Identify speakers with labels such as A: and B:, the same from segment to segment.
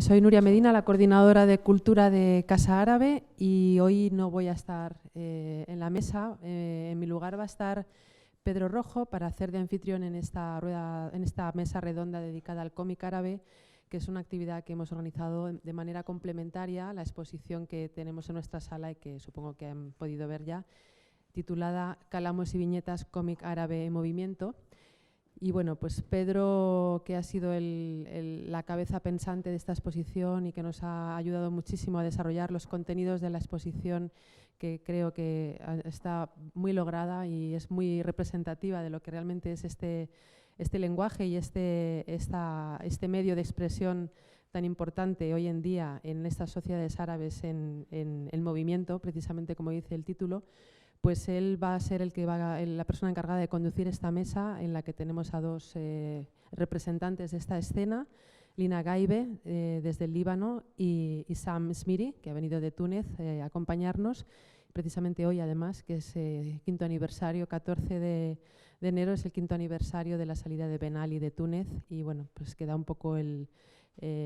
A: Soy Nuria Medina, la coordinadora de Cultura de Casa Árabe, y hoy no voy a estar en la mesa. En mi lugar va a estar Pedro Rojo para hacer de anfitrión en esta mesa redonda dedicada al cómic árabe, que es una actividad que hemos organizado de manera complementaria a la exposición que tenemos en nuestra sala y que supongo que han podido ver ya, titulada Calamos y viñetas, cómic árabe en movimiento. Y bueno, pues Pedro, que ha sido la cabeza pensante de esta exposición y que nos ha ayudado muchísimo a desarrollar los contenidos de la exposición, que creo que está muy lograda y es muy representativa de lo que realmente es este lenguaje y este medio de expresión tan importante hoy en día en estas sociedades árabes en el movimiento, precisamente como dice el título. Pues él va a ser la persona encargada de conducir esta mesa, en la que tenemos a dos representantes de esta escena, Lina Gaibe, desde el Líbano, y Sam Smiri, que ha venido de Túnez a acompañarnos, precisamente hoy además, que es quinto aniversario, 14 de enero es el quinto aniversario de la salida de Ben Ali de Túnez, y bueno, pues queda un poco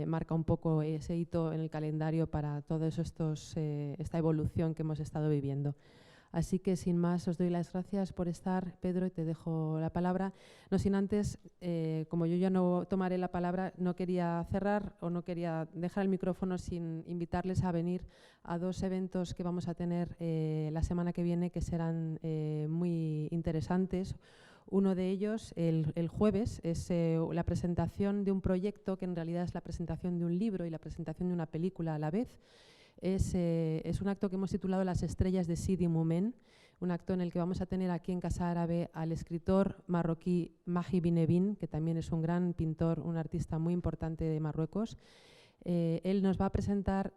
A: marca un poco ese hito en el calendario para todos esta evolución que hemos estado viviendo. Así que, sin más, os doy las gracias por estar, Pedro, y te dejo la palabra. No sin antes, como yo ya no tomaré la palabra, no quería cerrar o no quería dejar el micrófono sin invitarles a venir a dos eventos que vamos a tener la semana que viene, que serán muy interesantes. Uno de ellos, el jueves, es la presentación de un proyecto que en realidad es la presentación de un libro y la presentación de una película a la vez. Es un acto que hemos titulado Las estrellas de Sidi Moumen, un acto en el que vamos a tener aquí en Casa Árabe al escritor marroquí Mahi Binebin, que también es un gran pintor, un artista muy importante de Marruecos. Él nos va a presentar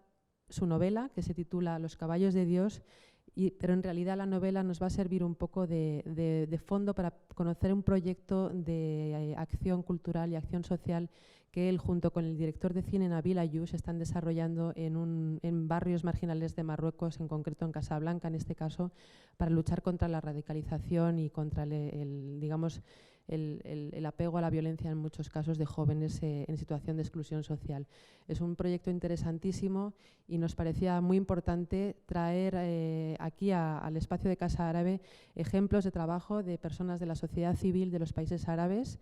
A: su novela, que se titula Los caballos de Dios, pero en realidad la novela nos va a servir un poco de fondo para conocer un proyecto de acción cultural y acción social que él, junto con el director de cine Nabil Ayouch, están desarrollando en barrios marginales de Marruecos, en concreto en Casablanca, en este caso, para luchar contra la radicalización y contra el apego a la violencia en muchos casos de jóvenes en situación de exclusión social. Es un proyecto interesantísimo y nos parecía muy importante traer aquí al espacio de Casa Árabe ejemplos de trabajo de personas de la sociedad civil de los países árabes,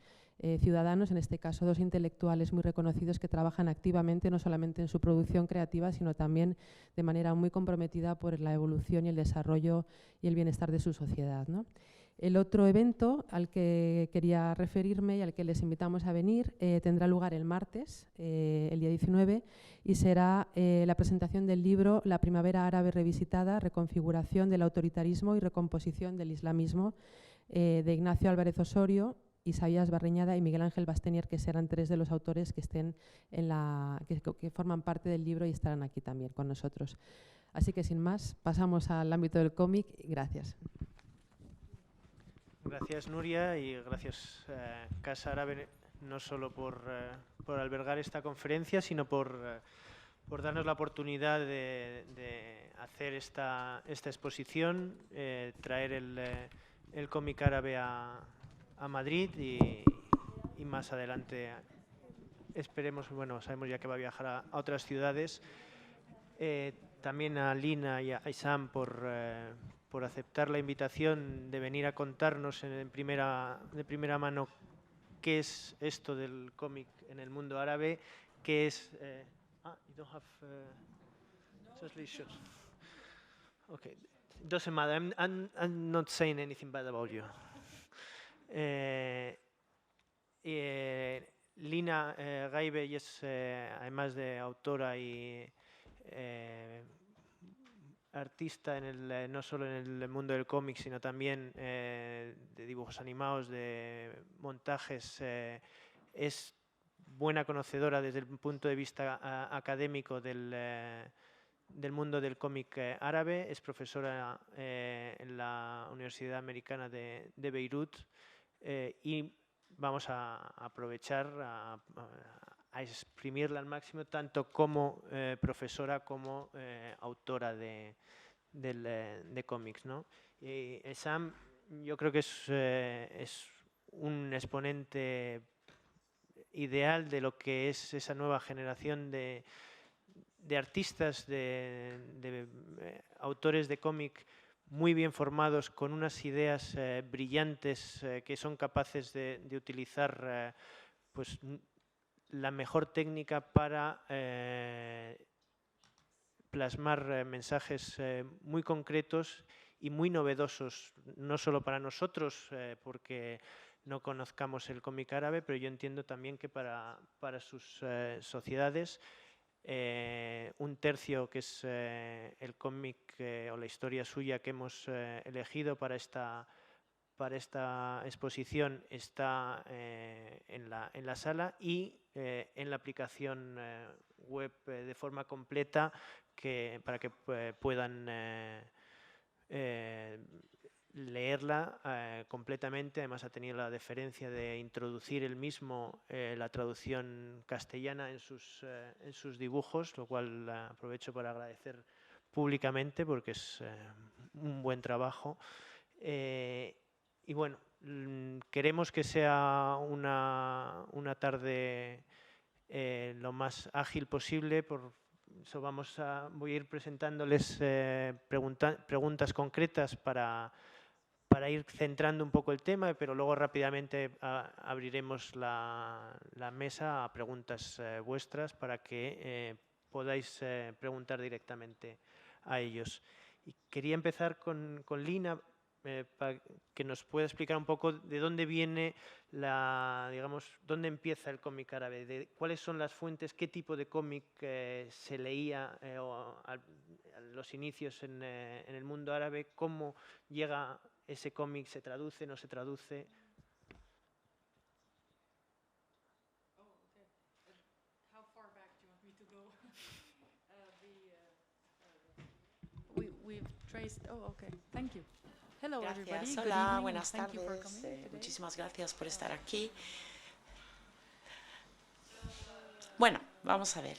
A: ciudadanos, en este caso dos intelectuales muy reconocidos que trabajan activamente no solamente en su producción creativa, sino también de manera muy comprometida por la evolución y el desarrollo y el bienestar de su sociedad, ¿no? El otro evento al que quería referirme y al que les invitamos a venir tendrá lugar el martes, el día 19, y será la presentación del libro La primavera árabe revisitada, reconfiguración del autoritarismo y recomposición del islamismo, de Ignacio Álvarez Osorio, Isaías Barriñada y Miguel Ángel Bastenier, que serán tres de los autores que estén que forman parte del libro y estarán aquí también con nosotros. Así que, sin más, pasamos al ámbito del cómic. Gracias.
B: Gracias, Nuria, y gracias Casa Árabe no solo por albergar esta conferencia, sino por darnos la oportunidad de hacer esta exposición, traer el cómic árabe a Madrid y más adelante esperemos, bueno, sabemos ya que va a viajar a otras ciudades. También a Lina y a Isam por aceptar la invitación de venir a contarnos de primera mano qué es esto del cómic en el mundo árabe, qué es... you don't have translations. Okay, doesn't matter. I'm not saying anything bad about you. Lina Gaibe es, además de autora y artista no solo en el mundo del cómic, sino también de dibujos animados, de montajes, es buena conocedora desde el punto de vista académico del mundo del cómic árabe. Es profesora en la Universidad Americana de Beirut y vamos a aprovechar a exprimirla al máximo, tanto como profesora como autora de cómics, ¿no? Sam, yo creo que es un exponente ideal de lo que es esa nueva generación de artistas, de autores de cómic muy bien formados, con unas ideas brillantes que son capaces de utilizar pues, la mejor técnica para plasmar mensajes muy concretos y muy novedosos, no solo para nosotros, porque no conozcamos el cómic árabe, pero yo entiendo también que para sus sociedades, un tercio, que es el cómic o la historia suya que hemos elegido para esta exposición, está en la sala y en la aplicación web de forma completa, para que puedan leerla completamente. Además, ha tenido la deferencia de introducir él mismo la traducción castellana en sus dibujos, lo cual aprovecho para agradecer públicamente porque es un buen trabajo. Y bueno, queremos que sea una tarde lo más ágil posible, por eso voy a ir presentándoles preguntas concretas para ir centrando un poco el tema, pero luego rápidamente abriremos la mesa a preguntas vuestras para que podáis preguntar directamente a ellos. Y quería empezar con Lina, para que nos pueda explicar un poco de dónde viene dónde empieza el cómic árabe, cuáles son las fuentes, qué tipo de cómic se leía a los inicios en el mundo árabe, cómo llega ese cómic, se traduce, no se traduce.
C: Thank you. Hello,
D: Gracias.
C: everybody.
D: Hola, buenas tardes. Muchísimas gracias por estar aquí. Bueno, vamos a ver.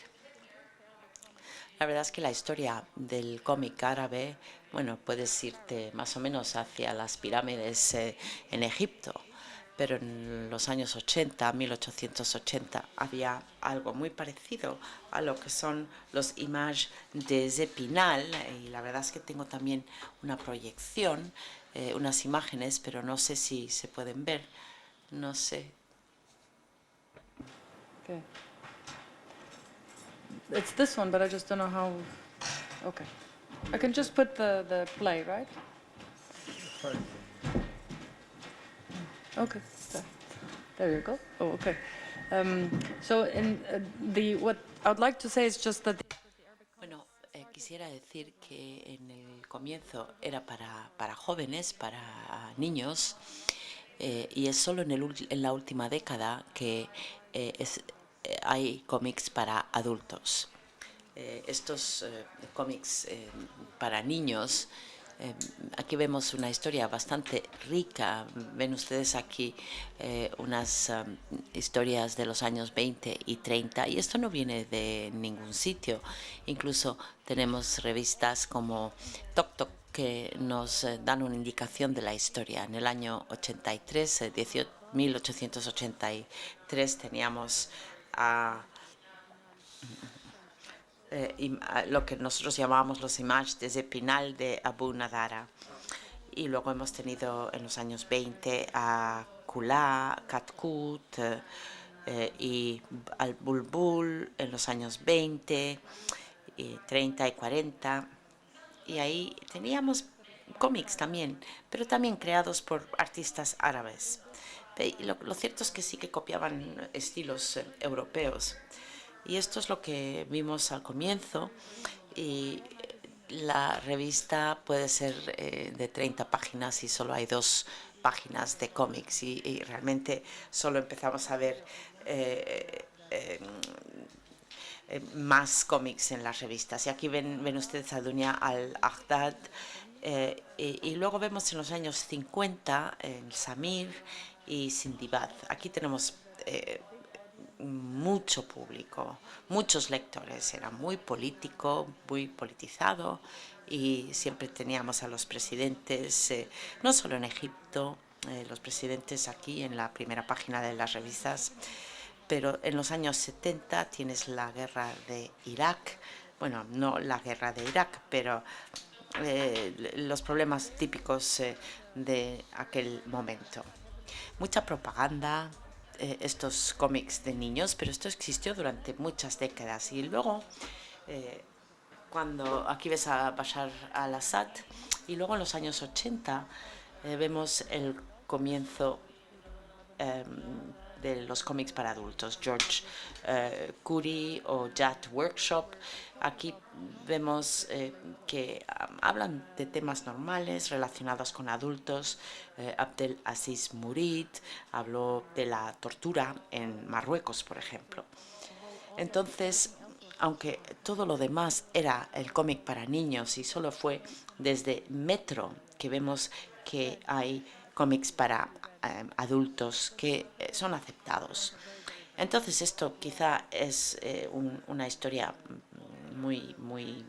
D: La verdad es que la historia del cómic árabe, bueno, puedes irte más o menos hacia las pirámides en Egipto, pero en los años 80, 1880, había algo muy parecido a lo que son los images des Épinal, y la verdad es que tengo también una proyección, unas imágenes, pero no sé si se pueden ver, no sé.
C: Okay. It's this one, but I just don't know how. Okay. I can just put the play, right? Okay. There you go. Oh, okay. So in what I would like to say is just that.
D: Bueno, quisiera decir que en el comienzo era para jóvenes, para niños, y es solo en la última década que hay cómics para adultos. Estos cómics para niños, aquí vemos una historia bastante rica. Ven ustedes aquí unas historias de los años 20 y 30, y esto no viene de ningún sitio. Incluso tenemos revistas como Toc Toc que nos dan una indicación de la historia. En el año 83, 1883, teníamos lo que nosotros llamábamos los images des Épinal de Abu Nadara. Y luego hemos tenido en los años 20 a Kula, Katkut y Al-Bulbul en los años 20, y 30 y 40. Y ahí teníamos cómics también, pero también creados por artistas árabes. Y lo cierto es que sí que copiaban estilos europeos. Y esto es lo que vimos al comienzo. Y la revista puede ser de 30 páginas y solo hay 2 páginas de cómics. Y realmente solo empezamos a ver más cómics en las revistas. Y aquí ven ustedes a Dunya al-Aghdad. Y luego vemos en los años 50 el Samir y Sindibad. Aquí tenemos mucho público, muchos lectores. Era muy político, muy politizado, y siempre teníamos a los presidentes, no solo en Egipto, los presidentes aquí en la primera página de las revistas. pero en los años 70 tienes la guerra de Irak, bueno, no la guerra de Irak, pero los problemas típicos de aquel momento. Mucha propaganda, estos cómics de niños, pero esto existió durante muchas décadas. Y luego, cuando aquí ves a Bashar al-Assad, y luego en los años 80 vemos el comienzo de los cómics para adultos, George Curry o Jat Workshop. Aquí vemos que hablan de temas normales relacionados con adultos. Abdel Aziz Murid habló de la tortura en Marruecos, por ejemplo. Entonces, aunque todo lo demás era el cómic para niños y solo fue desde Metro que vemos que hay cómics para adultos que son aceptados. Entonces esto quizá es una historia muy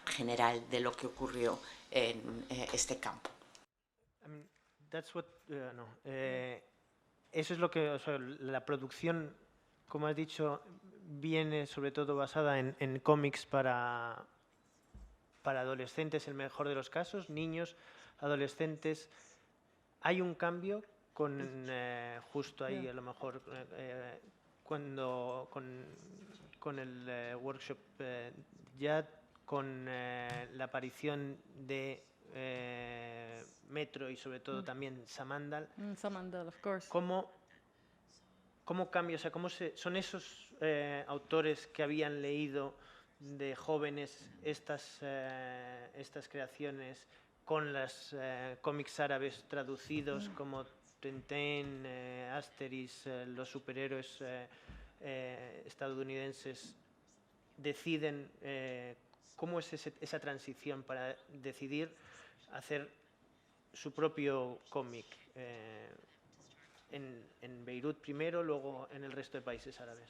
D: general de lo que ocurrió en este campo.
B: Eso es lo que, o sea, la producción, como has dicho, viene sobre todo basada en cómics para adolescentes, en el mejor de los casos, niños, adolescentes. Hay un cambio con justo ahí, a lo mejor, cuando con el workshop ya con la aparición de Metro y sobre todo también Samandal.
C: Samandal, of course.
B: ¿Cómo cambia? O sea, son esos autores que habían leído de jóvenes estas creaciones con los cómics árabes traducidos como Tintín, Asterix, los superhéroes estadounidenses, deciden cómo es esa transición para decidir hacer su propio cómic en Beirut primero, luego en el resto de países árabes?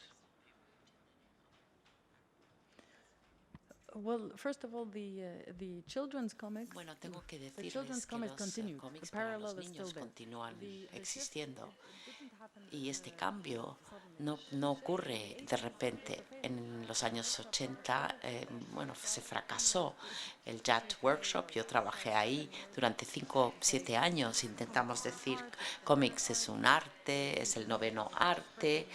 C: Well, first of all, the children's comics.
D: Bueno, tengo que
C: the
D: decirles
C: children's
D: que
C: comics
D: los
C: continue.
D: cómics
C: The
D: para
C: parallel
D: los
C: is
D: niños
C: still there.
D: continúan
C: The
D: existiendo.
C: shift didn't happen
D: Y este cambio no ocurre de repente. En los años 80, bueno, se fracasó el Jat Workshop. Yo trabajé ahí durante 5 o 7 años. Intentamos decir, cómics es un arte, es el noveno arte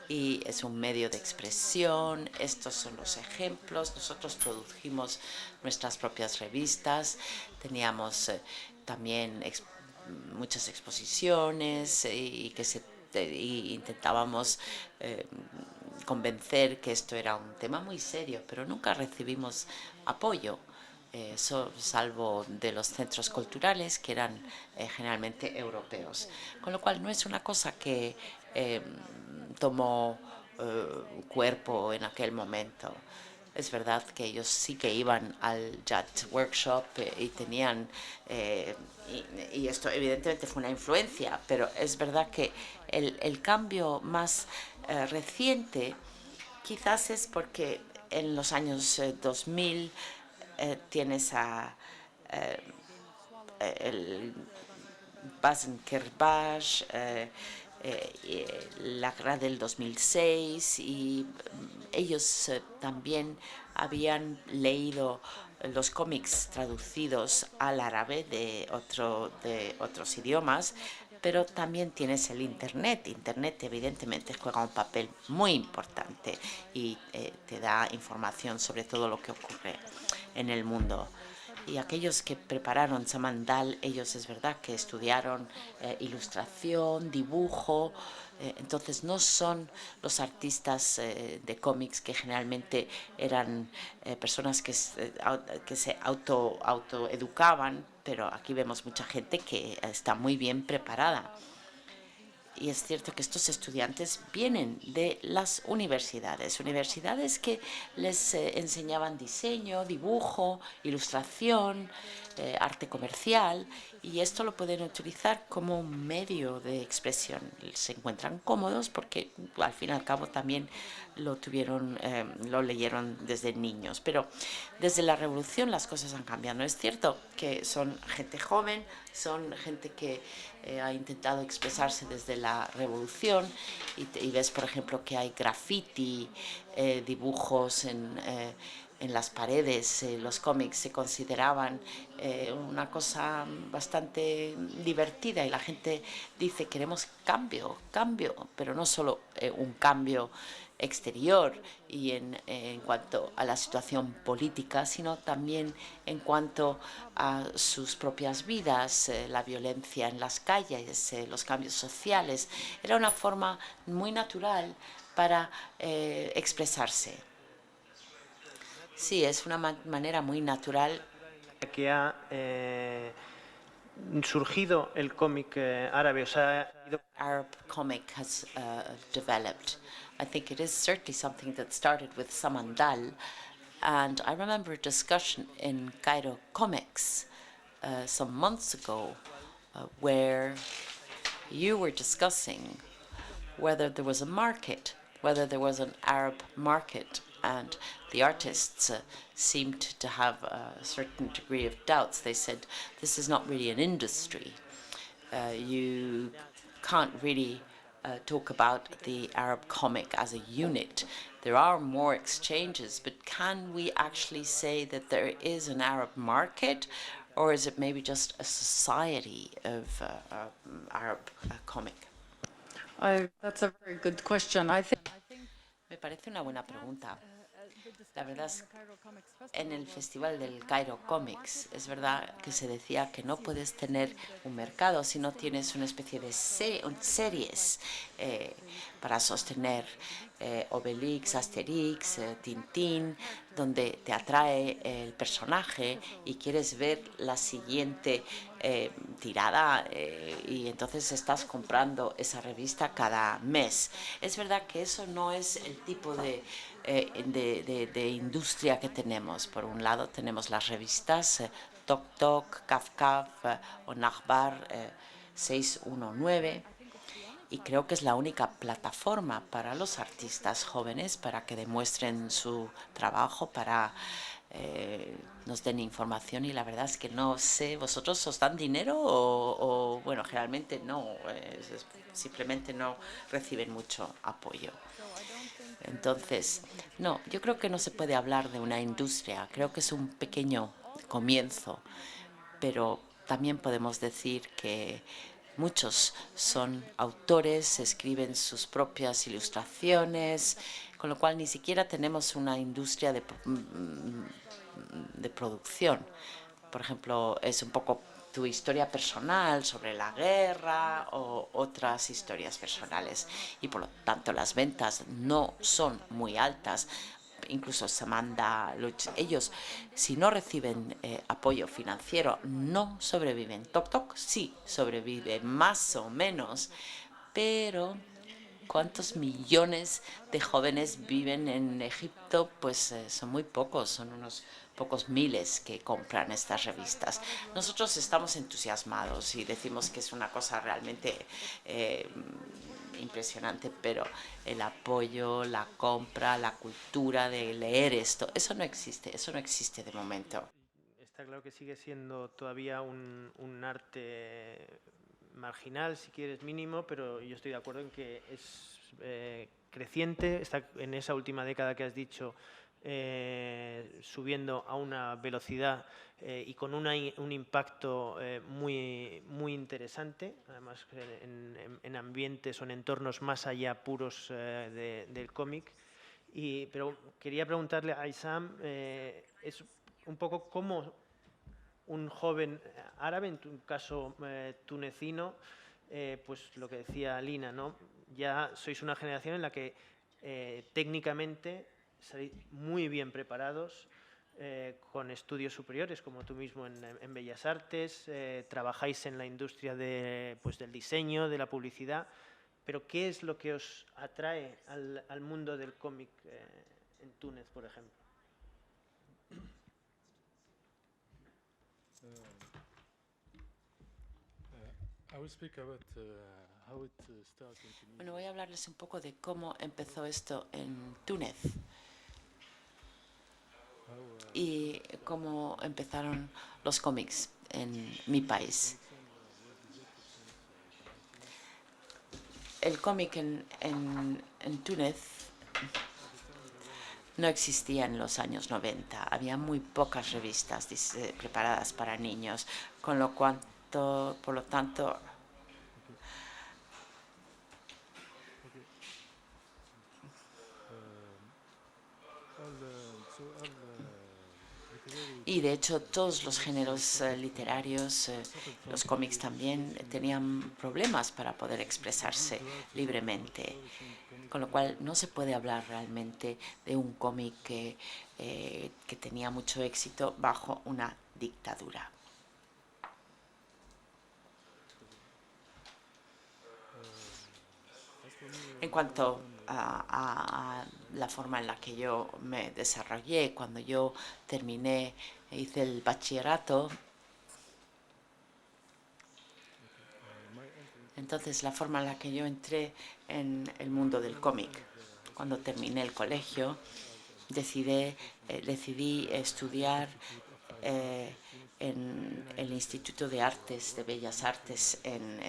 D: y es un medio de expresión. Estos son los ejemplos. Nosotros produjimos nuestras propias revistas. Teníamos también muchas exposiciones y intentábamos convencer que esto era un tema muy serio, pero nunca recibimos apoyo, salvo de los centros culturales que eran generalmente europeos. Con lo cual no es una cosa que tomó cuerpo en aquel momento. Es verdad que ellos sí que iban al Jat Workshop y tenían, y esto evidentemente fue una influencia, pero es verdad que el cambio más reciente quizás es porque en los años 2000 tienes a el Basen Kerbash, la guerra del 2006, y ellos también habían leído los cómics traducidos al árabe de otros idiomas, pero también tienes el Internet. Internet evidentemente juega un papel muy importante y te da información sobre todo lo que ocurre en el mundo. Y aquellos que prepararon Samandal, ellos es verdad que estudiaron ilustración, dibujo, entonces no son los artistas de cómics que generalmente eran personas que se autoeducaban, pero aquí vemos mucha gente que está muy bien preparada. Y es cierto que estos estudiantes vienen de las universidades que les enseñaban diseño, dibujo, ilustración, arte comercial, y esto lo pueden utilizar como un medio de expresión. Se encuentran cómodos porque al fin y al cabo también lo leyeron desde niños. Pero desde la revolución las cosas han cambiado. Es cierto que son gente joven, son gente que ha intentado expresarse desde la revolución y ves, por ejemplo, que hay graffiti, dibujos en las paredes. Los cómics se consideraban una cosa bastante divertida y la gente dice queremos cambio, pero no solo un cambio exterior y en cuanto a la situación política, sino también en cuanto a sus propias vidas, la violencia en las calles, los cambios sociales. Era una forma muy natural para expresarse. Sí, es una manera muy natural.
B: Que ha surgido el cómic árabe, o sea,
D: Arab comic has developed. I think it is certainly something that started with Samandal, and I remember a discussion in Cairo Comics some months ago where you were discussing whether there was a market, whether there was an Arab market, and the artists seemed to have a certain degree of doubts. They said, this is not really an industry. You can't really talk about the Arab comic as a unit. There are more exchanges, but can we actually say that there is an Arab market, or is it maybe just a society of Arab comic?
C: That's a very good question. I think
D: Me parece una buena pregunta. La verdad es que en el Festival del Cairo Comics es verdad que se decía que no puedes tener un mercado si no tienes una especie de series para sostener Obelix, Asterix, Tintín, donde te atrae el personaje y quieres ver la siguiente tirada y entonces estás comprando esa revista cada mes. Es verdad que eso no es el tipo de industria que tenemos. Por un lado tenemos las revistas Tok Tok, Kaf Kaf o Nakhbar 619 y creo que es la única plataforma para los artistas jóvenes para que demuestren su trabajo, para nos den información y la verdad es que no sé, ¿vosotros os dan dinero o bueno, generalmente no, simplemente no reciben mucho apoyo? Entonces, no, yo creo que no se puede hablar de una industria, creo que es un pequeño comienzo, pero también podemos decir que muchos son autores, escriben sus propias ilustraciones, con lo cual ni siquiera tenemos una industria de producción. Por ejemplo, es un poco tu historia personal sobre la guerra o otras historias personales y por lo tanto las ventas no son muy altas. Incluso Samanda, ellos si no reciben apoyo financiero no sobreviven. Tok Tok sí sobrevive más o menos, pero ¿cuántos millones de jóvenes viven en Egipto? Pues son muy pocos, son unos pocos miles que compran estas revistas. Nosotros estamos entusiasmados y decimos que es una cosa realmente impresionante, pero el apoyo, la compra, la cultura de leer esto, eso no existe de momento.
B: Está claro que sigue siendo todavía un arte marginal, si quieres, mínimo, pero yo estoy de acuerdo en que es creciente, está en esa última década que has dicho, subiendo a una velocidad y con un impacto muy interesante, además en ambientes o en entornos más allá puros del cómic. Pero quería preguntarle a Aysam, es un poco cómo un joven árabe, en tu caso tunecino, pues lo que decía Lina, ¿no? Ya sois una generación en la que técnicamente salís muy bien preparados, con estudios superiores, como tú mismo en Bellas Artes, trabajáis en la industria pues del diseño, de la publicidad, pero ¿qué es lo que os atrae al mundo del cómic en Túnez, por ejemplo?
D: Bueno, voy a hablarles un poco de cómo empezó esto en Túnez y cómo empezaron los cómics en mi país. El cómic en Túnez no existía en los años 90. Había muy pocas revistas preparadas para niños, con lo cual, por lo tanto, y de hecho todos los géneros literarios, los cómics también, tenían problemas para poder expresarse libremente. Con lo cual no se puede hablar realmente de un cómic que tenía mucho éxito bajo una dictadura. En cuanto a la forma en la que yo me desarrollé, cuando yo terminé, hice el bachillerato, entonces la forma en la que yo entré en el mundo del cómic, cuando terminé el colegio, decidí estudiar en el Instituto de Artes, de Bellas Artes en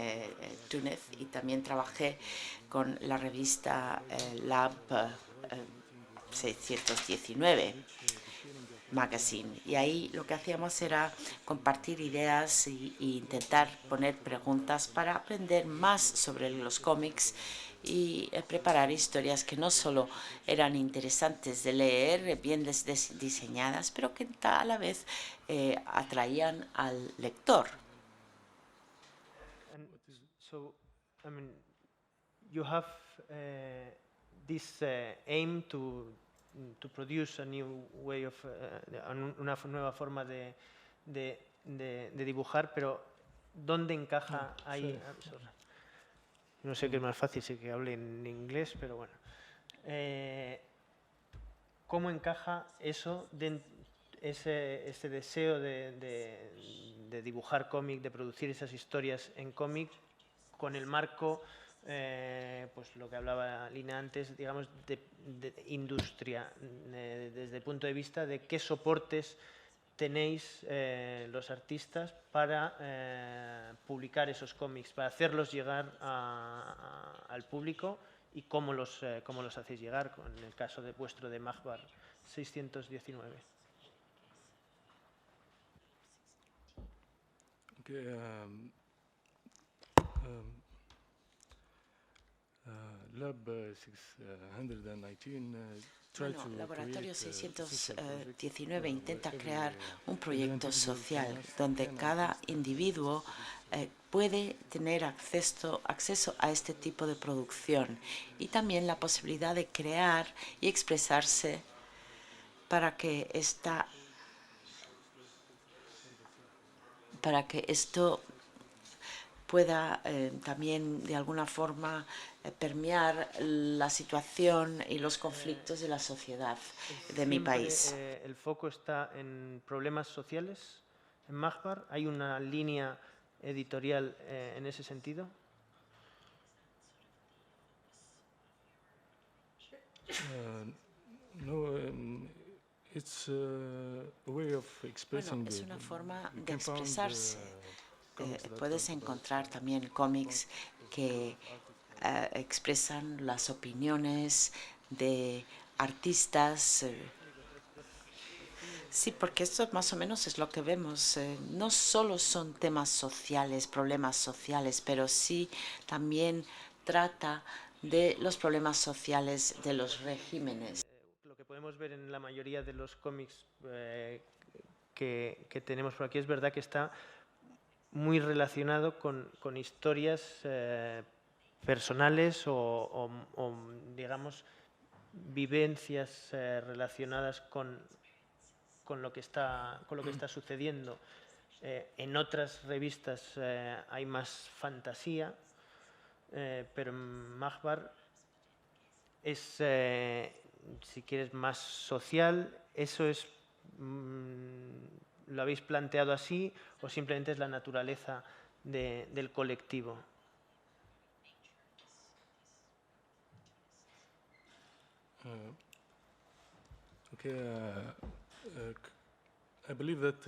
D: Túnez, y también trabajé con la revista Lab 619 Magazine, y ahí lo que hacíamos era compartir ideas e intentar poner preguntas para aprender más sobre los cómics y preparar historias que no solo eran interesantes de leer, bien diseñadas, pero que a la vez atraían al lector.
B: And so, I mean, you have this aim to produce a new way of, una nueva forma de dibujar, pero ¿dónde encaja ahí? No sé qué es más fácil, sé que hable en inglés, pero bueno. ¿Cómo encaja eso, ese deseo de dibujar cómic, de producir esas historias en cómic, con el marco, pues lo que hablaba Lina antes, digamos, de industria, desde el punto de vista de qué soportes tenéis los artistas para publicar esos cómics, para hacerlos llegar al público, y cómo los hacéis llegar, en el caso de vuestro de Mahbar 619.
E: Okay, Lab 619
D: Bueno, Laboratorio 619 intenta crear un proyecto social donde cada individuo puede tener acceso a este tipo de producción, y también la posibilidad de crear y expresarse para que esto pueda también de alguna forma permear la situación y los conflictos de la sociedad de mi país.
B: El foco está en problemas sociales en Mahbar. ¿Hay una línea editorial en ese sentido?
E: No, it's a way of expressing.
D: Bueno, es una forma de expresarse. Puedes encontrar también cómics que expresan las opiniones de artistas. Sí, porque esto más o menos es lo que vemos. No solo son temas sociales, problemas sociales, pero sí también trata de los problemas sociales de los regímenes.
B: Lo que podemos ver en la mayoría de los cómics que tenemos por aquí, es verdad que está muy relacionado con historias personales o, digamos, vivencias relacionadas con lo que está sucediendo. En otras revistas hay más fantasía, pero en Mahbar es, si quieres, más social. ¿Eso es, lo habéis planteado así, o simplemente es la naturaleza del colectivo.
E: I believe that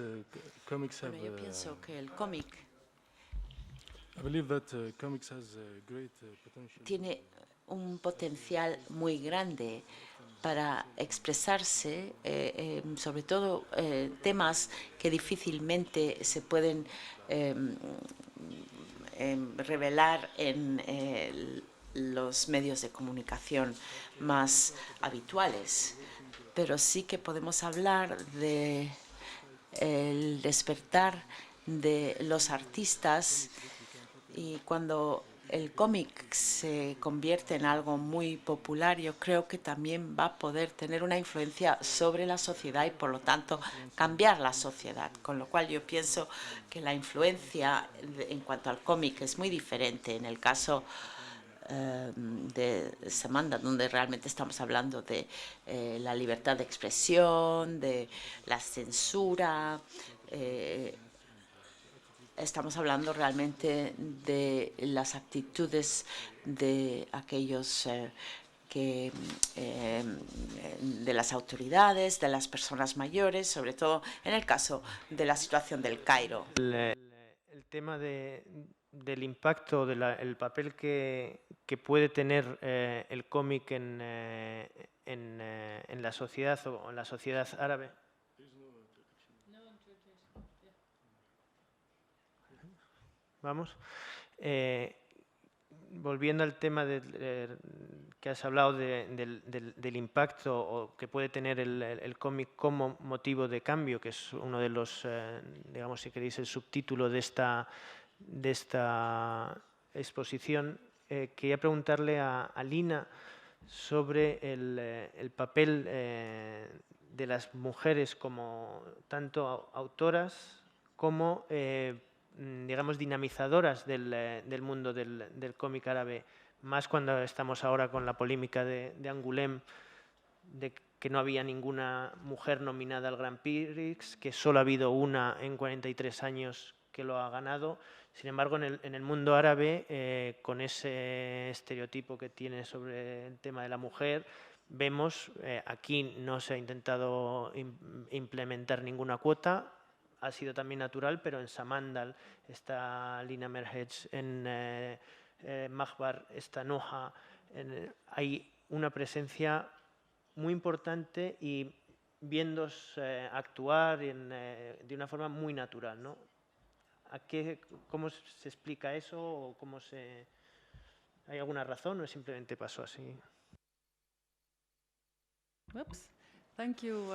E: comics have.
D: Bueno, yo pienso que el cómic
E: I believe that comics has a great potential.
D: tiene un potencial muy grande para expresarse, sobre todo temas que difícilmente se pueden revelar en los medios de comunicación más habituales. Pero sí que podemos hablar de el despertar de los artistas, y cuando el cómic se convierte en algo muy popular, yo creo que también va a poder tener una influencia sobre la sociedad y, por lo tanto, cambiar la sociedad. Con lo cual, yo pienso que la influencia en cuanto al cómic es muy diferente en el caso de Samanda, donde realmente estamos hablando de la libertad de expresión, de la censura. Estamos hablando realmente de las actitudes de aquellos de las autoridades, de las personas mayores, sobre todo en el caso de la situación del Cairo.
B: El tema del impacto, el papel que puede tener el cómic en la sociedad o en la sociedad árabe. Vamos. Volviendo al tema que has hablado del impacto o que puede tener el cómic como motivo de cambio, que es uno de los, digamos, si queréis, el subtítulo de esta exposición, quería preguntarle a Lina sobre el papel de las mujeres como tanto autoras como digamos, dinamizadoras del mundo del cómic árabe, más cuando estamos ahora con la polémica de Angoulême, de que no había ninguna mujer nominada al Grand Prix, que solo ha habido una en 43 años que lo ha ganado. Sin embargo, en el mundo árabe, con ese estereotipo que tiene sobre el tema de la mujer, vemos, aquí no se ha intentado implementar ninguna cuota. Ha sido también natural, pero en Samandal está Lina Merhej, en Mahbar está Noha. Hay una presencia muy importante y viéndos actuar de una forma muy natural, ¿no? ¿Cómo se explica eso? ¿O ¿hay alguna razón o simplemente pasó así?
C: Whoops. Thank you,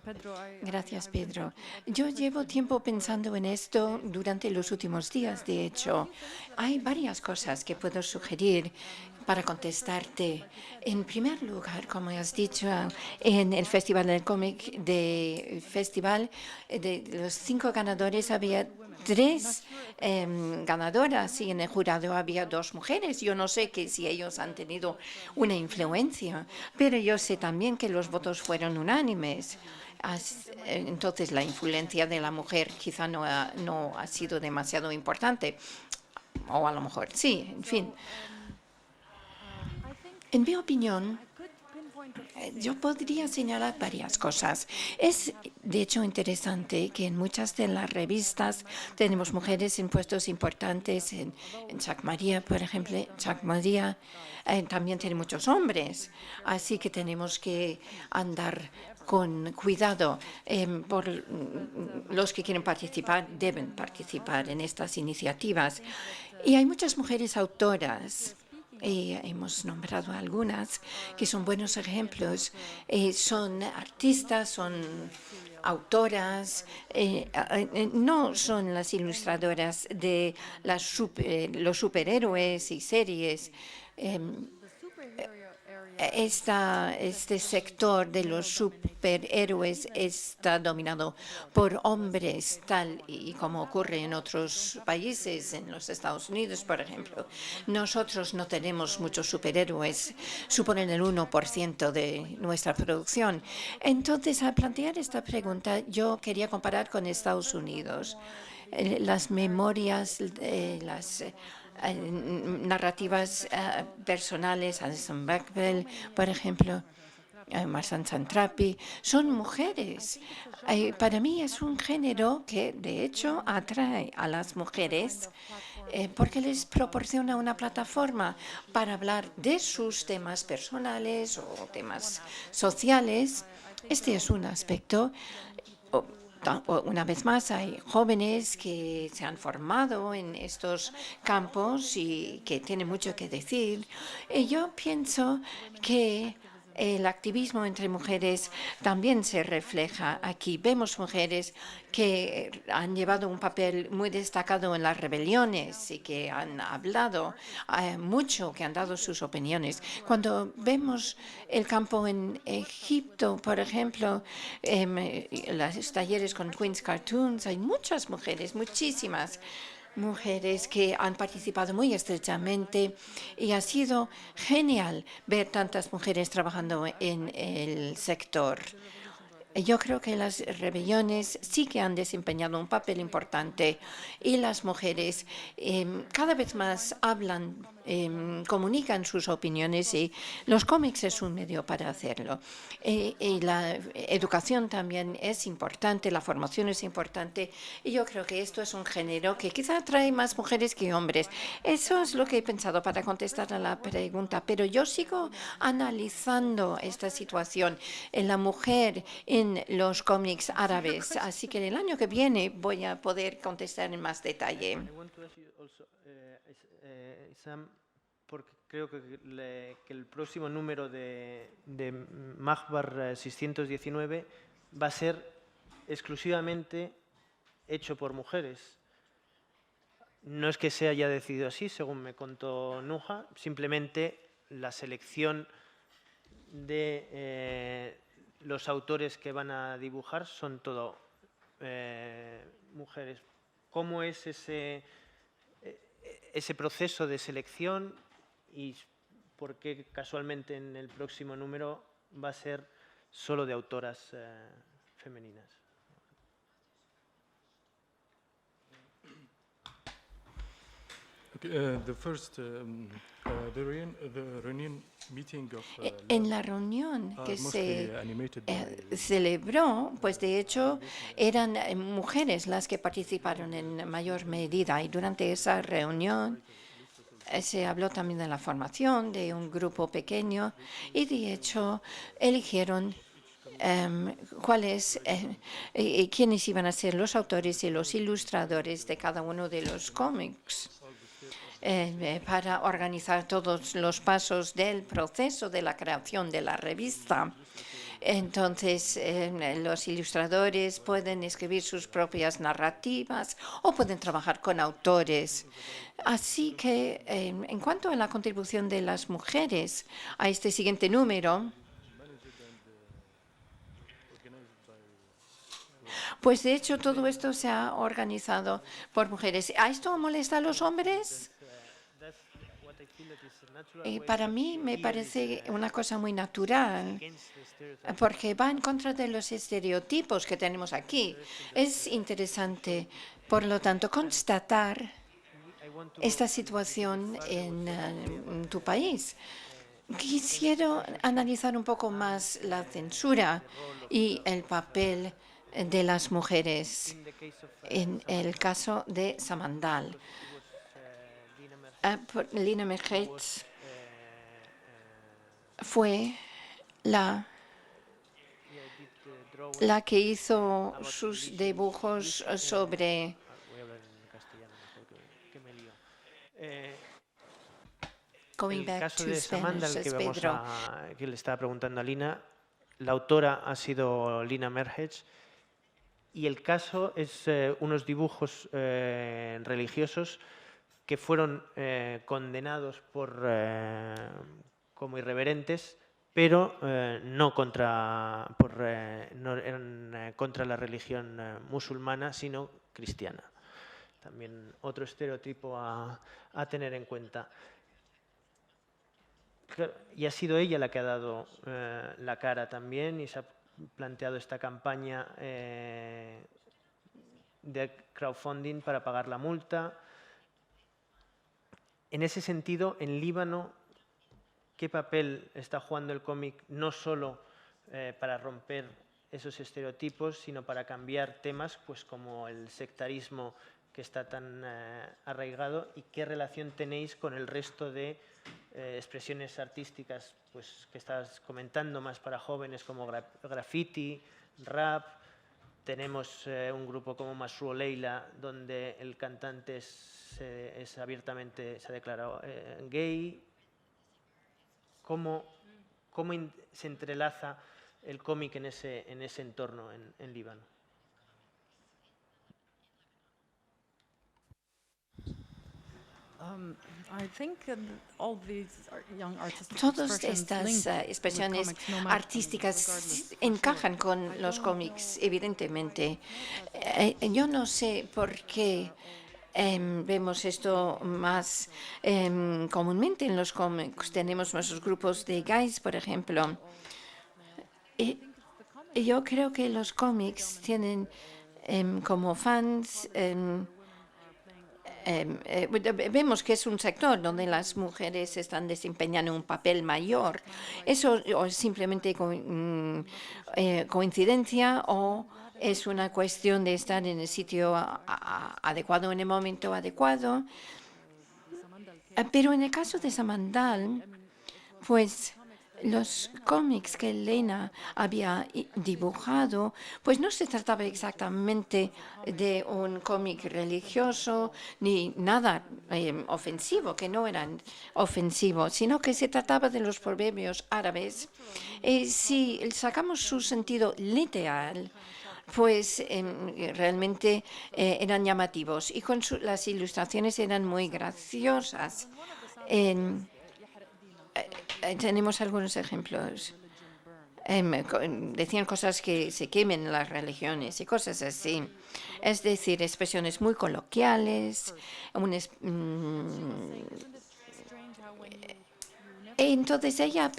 C: Pedro.
F: Gracias, Pedro. Yo llevo tiempo pensando en esto durante los últimos días. De hecho, hay varias cosas que puedo sugerir para contestarte. En primer lugar, como has dicho, en el Festival del Cómic de los 5 ganadores había 3 ganadoras y en el jurado había 2 mujeres. Yo no sé si ellos han tenido una influencia, pero yo sé también que los votos fueron unánimes. Entonces, la influencia de la mujer quizá no ha sido demasiado importante, o a lo mejor sí, en fin. En mi opinión, yo podría señalar varias cosas. Es, de hecho, interesante que en muchas de las revistas tenemos mujeres en puestos importantes. En Chakmaria, por ejemplo, Chakmaria también tiene muchos hombres. Así que tenemos que andar con cuidado. Por los que quieren participar, deben participar en estas iniciativas. Y hay muchas mujeres autoras. Hemos nombrado algunas que son buenos ejemplos. Son artistas, son autoras, no son las ilustradoras de los superhéroes y series. este sector de los superhéroes está dominado por hombres, tal y como ocurre en otros países, en los Estados Unidos, por ejemplo. Nosotros no tenemos muchos superhéroes, suponen el 1% de nuestra producción. Entonces, al plantear esta pregunta, yo quería comparar con Estados Unidos. Las memorias, las narrativas personales, Alison Bechdel, por ejemplo, Marsan Santrapi, son mujeres. Para mí es un género que, de hecho, atrae a las mujeres porque les proporciona una plataforma para hablar de sus temas personales o temas sociales. Este es un aspecto. Una vez más, hay jóvenes que se han formado en estos campos y que tienen mucho que decir. Yo pienso que el activismo entre mujeres también se refleja aquí. Vemos mujeres que han llevado un papel muy destacado en las rebeliones y que han hablado mucho, que han dado sus opiniones. Cuando vemos el campo en Egipto, por ejemplo, los talleres con Queen's Cartoons, hay muchas mujeres, muchísimas mujeres que han participado muy estrechamente y ha sido genial ver tantas mujeres trabajando en el sector. Yo creo que las rebeliones sí que han desempeñado un papel importante y las mujeres cada vez más hablan, comunican sus opiniones y los cómics es un medio para hacerlo. Y la educación también es importante, la formación es importante y yo creo que esto es un género que quizá atrae más mujeres que hombres. Eso es lo que he pensado para contestar a la pregunta, pero yo sigo analizando esta situación en la mujer en los cómics árabes, así que el año que viene voy a poder contestar en más detalle.
B: Porque creo que el próximo número de Mahbar 619 va a ser exclusivamente hecho por mujeres. No es que se haya decidido así, según me contó Nuha, simplemente la selección de los autores que van a dibujar son todo mujeres. ¿Cómo es ese proceso de selección y por qué casualmente en el próximo número va a ser solo de autoras femeninas?
F: En la reunión que se celebró, pues de hecho eran mujeres las que participaron en mayor medida y durante esa reunión se habló también de la formación de un grupo pequeño y de hecho eligieron quiénes iban a ser los autores y los ilustradores de cada uno de los cómics. Para organizar todos los pasos del proceso de la creación de la revista. Entonces, los ilustradores pueden escribir sus propias narrativas o pueden trabajar con autores. Así que, en cuanto a la contribución de las mujeres a este siguiente número, pues de hecho todo esto se ha organizado por mujeres. ¿A esto molesta a los hombres? Para mí me parece una cosa muy natural, porque va en contra de los estereotipos que tenemos aquí. Es interesante, por lo tanto, constatar esta situación en tu país. Quisiera analizar un poco más la censura y el papel de las mujeres en el caso de Samandal. Lina Merheitz fue la que hizo sus dibujos sobre
B: el caso de Samandal que le estaba preguntando a Lina, la autora ha sido Lina Merheitz y el caso es unos dibujos religiosos que fueron condenados como irreverentes pero no contra la religión musulmana, sino cristiana. También otro estereotipo a tener en cuenta. Y ha sido ella la que ha dado la cara también y se ha planteado esta campaña de crowdfunding para pagar la multa. En ese sentido, en Líbano, ¿qué papel está jugando el cómic no solo para romper esos estereotipos, sino para cambiar temas pues, como el sectarismo que está tan arraigado? ¿Y qué relación tenéis con el resto de expresiones artísticas pues, que estás comentando, más para jóvenes, como graffiti, rap? Tenemos un grupo como Masroor Leila, donde el cantante es abiertamente, se ha declarado gay. ¿Cómo se entrelaza el cómic en ese entorno en Líbano?
F: Todas estas expresiones artísticas encajan con los cómics, evidentemente. Yo no sé por qué vemos esto más comúnmente en los cómics. Tenemos nuestros grupos de gays, por ejemplo. Yo creo que los cómics tienen como fans... vemos que es un sector donde las mujeres están desempeñando un papel mayor. Eso es simplemente coincidencia o es una cuestión de estar en el sitio adecuado, en el momento adecuado. Pero en el caso de Samandal, pues los cómics que Elena había dibujado, pues no se trataba exactamente de un cómic religioso ni nada ofensivo, que no eran ofensivos, sino que se trataba de los proverbios árabes. Si sacamos su sentido literal, pues realmente eran llamativos y con las ilustraciones eran muy graciosas. Tenemos algunos ejemplos. Decían cosas que se quemen las religiones y cosas así. Es decir, expresiones muy coloquiales. Entonces ella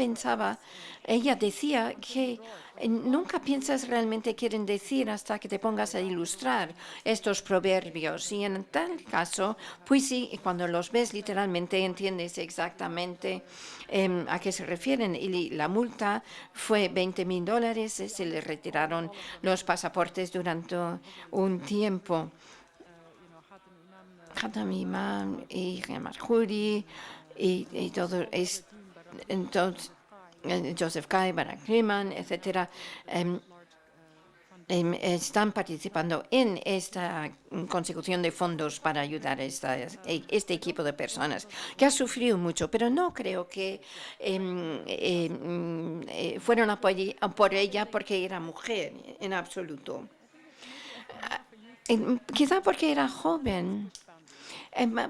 F: decía que nunca piensas realmente qué quieren decir hasta que te pongas a ilustrar estos proverbios. Y en tal caso, pues sí, cuando los ves literalmente entiendes exactamente a qué se refieren. Y la multa fue $20.000. Se le retiraron los pasaportes durante un tiempo. Khatam Imam y Marjuri y todo esto. Entonces, Joseph Kai, Barak Riemann, etcétera, están participando en esta consecución de fondos para ayudar a este equipo de personas que ha sufrido mucho, pero no creo que fueron a por ella porque era mujer, en absoluto. Quizá porque era joven.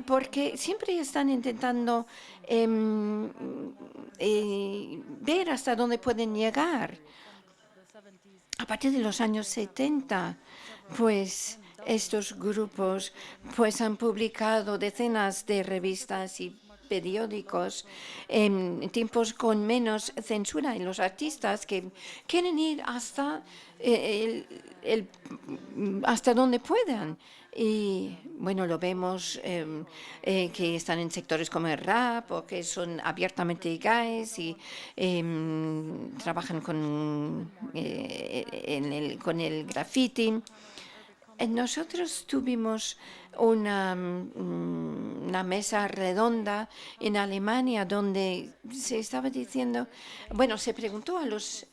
F: Porque siempre están intentando ver hasta dónde pueden llegar. A partir de los años 70, pues estos grupos pues han publicado decenas de revistas y periódicos en tiempos con menos censura, y los artistas que quieren ir hasta hasta donde puedan. Y bueno, lo vemos que están en sectores como el rap o que son abiertamente gays y trabajan con el graffiti. Nosotros tuvimos una mesa redonda en Alemania donde se estaba diciendo, bueno, se preguntó a los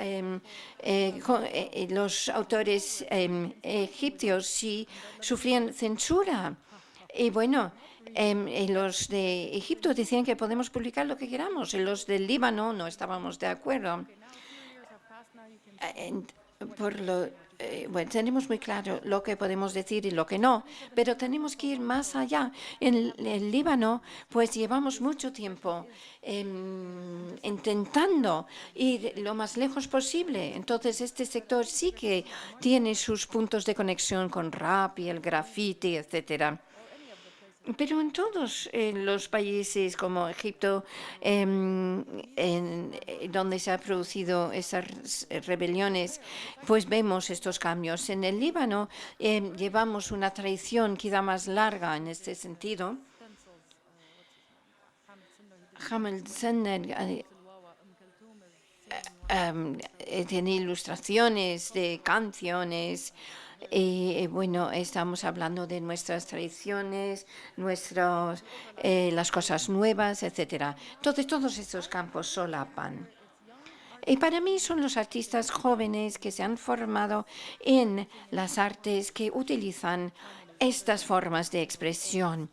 F: autores egipcios si sufrían censura. Y bueno, los de Egipto decían que podemos publicar lo que queramos, y los del Líbano no estábamos de acuerdo. Bueno, tenemos muy claro lo que podemos decir y lo que no, pero tenemos que ir más allá. En el Líbano, pues llevamos mucho tiempo intentando ir lo más lejos posible. Entonces, este sector sí que tiene sus puntos de conexión con rap y el graffiti, etcétera. Pero en todos los países como Egipto, donde se han producido esas rebeliones, pues vemos estos cambios. En el Líbano llevamos una tradición quizá más larga en este sentido. Hamel Sender tiene ilustraciones de canciones. Bueno, estamos hablando de nuestras tradiciones, las cosas nuevas, etcétera. Entonces, todos estos campos solapan. Y para mí son los artistas jóvenes que se han formado en las artes que utilizan estas formas de expresión,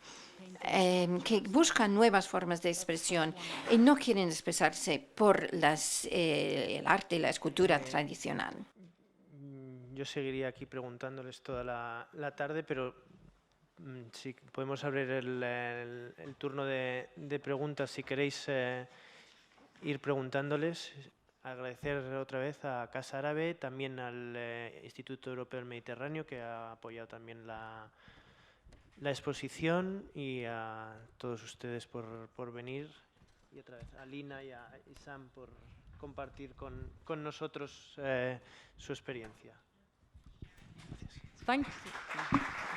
F: que buscan nuevas formas de expresión y no quieren expresarse por el arte y la escultura tradicional.
B: Yo seguiría aquí preguntándoles toda la tarde, pero si podemos abrir el turno de preguntas, si queréis ir preguntándoles. Agradecer otra vez a Casa Árabe, también al Instituto Europeo del Mediterráneo, que ha apoyado también la exposición, y a todos ustedes por venir, y otra vez a Lina y a Isam por compartir con nosotros su experiencia. Gracias.
C: Thank you.